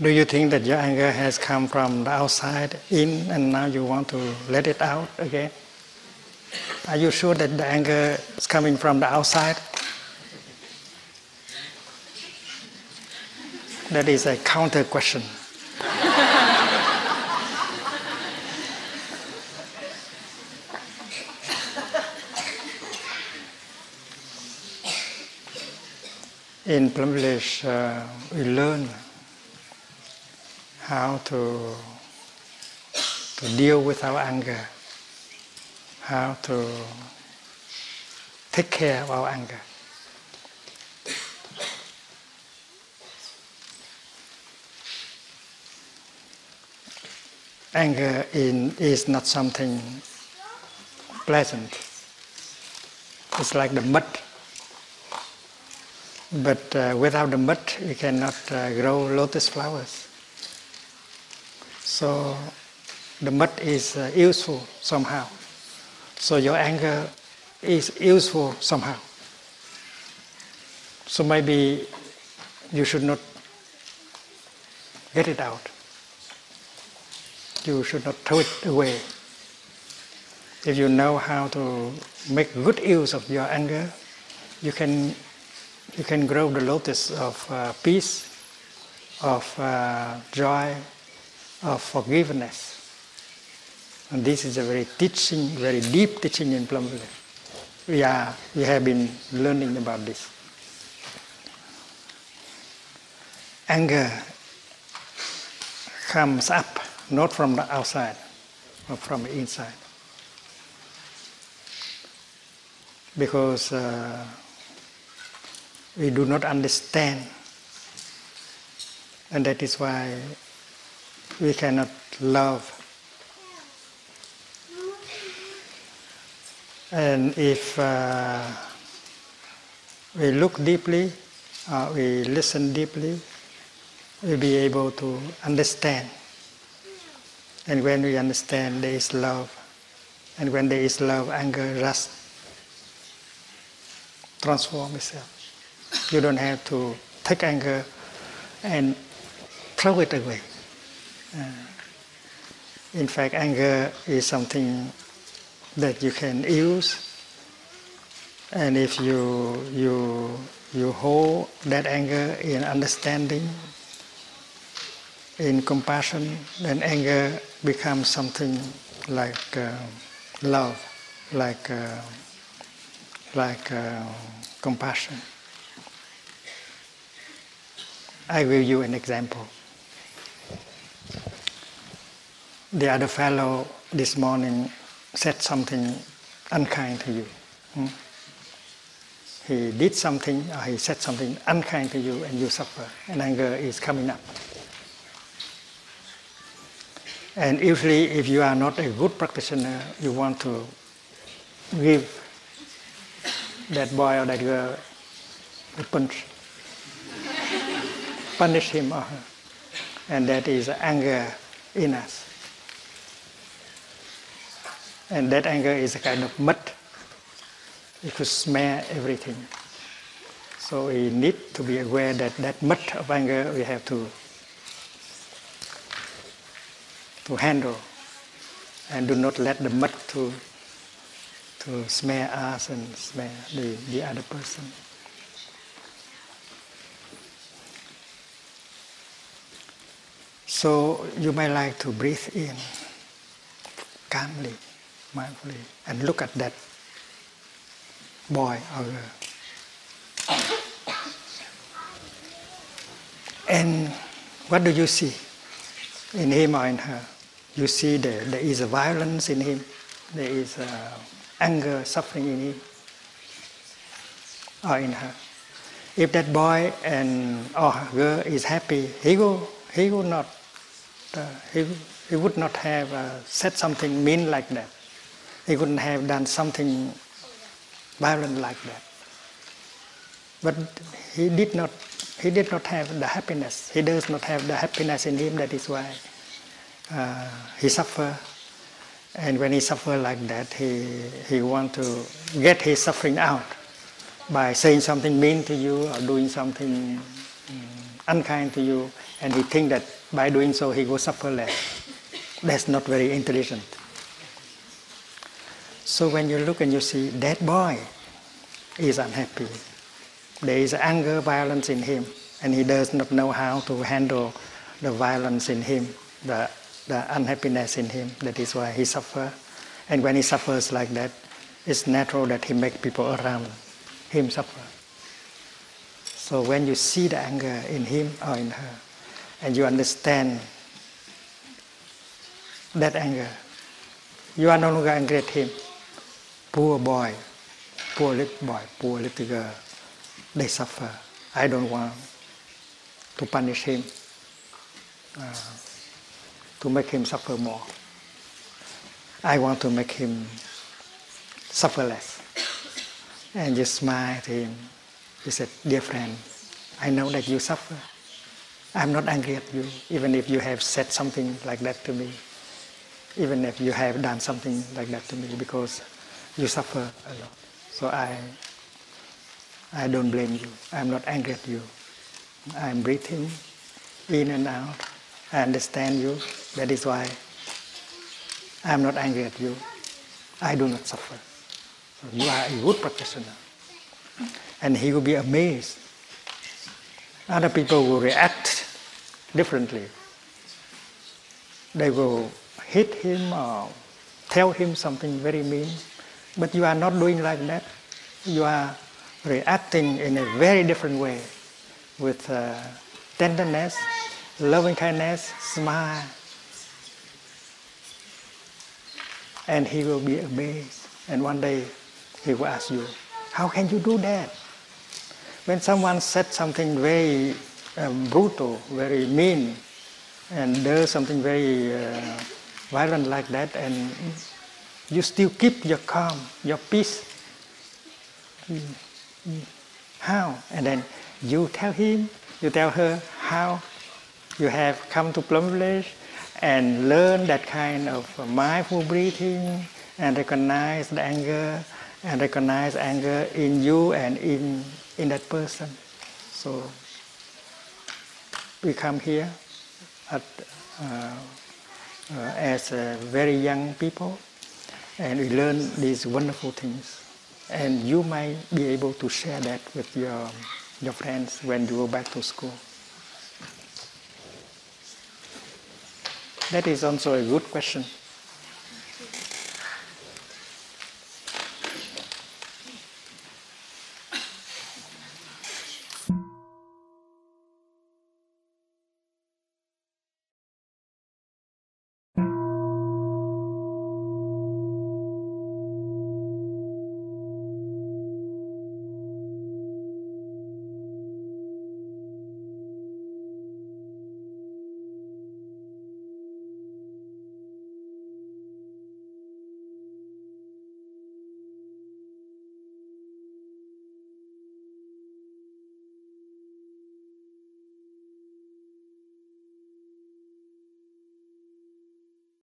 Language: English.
Do you think that your anger has come from the outside in and now you want to let it out again? Are you sure that the anger is coming from the outside? That is a counter question. In Plum Village, we learn how to deal with our anger, how to take care of our anger. Anger is not something pleasant. It's like the mud. But without the mud, you cannot grow lotus flowers. So the mud is useful somehow. So your anger is useful somehow. So maybe you should not get it out. You should not throw it away. If you know how to make good use of your anger, you can grow the lotus of peace, of joy, of forgiveness. And this is a very deep teaching in Plum Village. We have been learning about this. Anger comes up not from the outside, but from the inside. Because we do not understand, and that is why we cannot love. And if we look deeply, we listen deeply, we'll be able to understand. And when we understand, there is love. And when there is love, anger just transforms itself. You don't have to take anger and throw it away. In fact, anger is something that you can use, and if you hold that anger in understanding, in compassion, then anger becomes something like love, like compassion. I will give you an example. The other fellow this morning said something unkind to you. He did something, or he said something unkind to you, and you suffer, and anger is coming up. And usually, if you are not a good practitioner, you want to give that boy or that girl a punch, punish him or her. And that is anger in us. And that anger is a kind of mud. It could smear everything. So we need to be aware that that mud of anger we have to handle, and do not let the mud to smear us and smear the other person. So you might like to breathe in calmly, mindfully, and look at that boy or girl. And what do you see in him or in her? You see there is a violence in him, there is anger, suffering in him or in her. If that boy or girl is happy, he would not have said something mean like that. He wouldn't have done something violent like that. But he did not have the happiness. He does not have the happiness in him. That is why he suffer. And when he suffer like that, he want to get his suffering out by saying something mean to you or doing something unkind to you, and he thinks that by doing so he will suffer less. That's not very intelligent. So when you look and you see that boy is unhappy, there is anger, violence in him, and he does not know how to handle the violence in him, the unhappiness in him. That is why he suffers. And when he suffers like that, it's natural that he makes people around him suffer. So when you see the anger in him or in her, and you understand that anger, you are no longer angry at him. Poor boy, poor little boy, poor little girl, they suffer. I don't want to punish him, to make him suffer more. I want to make him suffer less. And you smile to him. You said, dear friend, I know that you suffer. I'm not angry at you, even if you have said something like that to me, even if you have done something like that to me, because you suffer a lot. So I don't blame you. I'm not angry at you. I'm breathing in and out. I understand you. That is why I'm not angry at you. I do not suffer. So you are a good practitioner. And he will be amazed. Other people will react differently. They will hit him or tell him something very mean. But you are not doing like that. You are reacting in a very different way, with tenderness, loving kindness, smile. And he will be amazed. And one day he will ask you, how can you do that? When someone said something very brutal, very mean, and does something very violent like that, and you still keep your calm, your peace. How? And then you tell him, you tell her how you have come to Plum Village and learn that kind of mindful breathing and recognize the anger and recognize anger in you and in that person. So we come here as very young people, and we learn these wonderful things. And you might be able to share that with your friends when you go back to school. That is also a good question.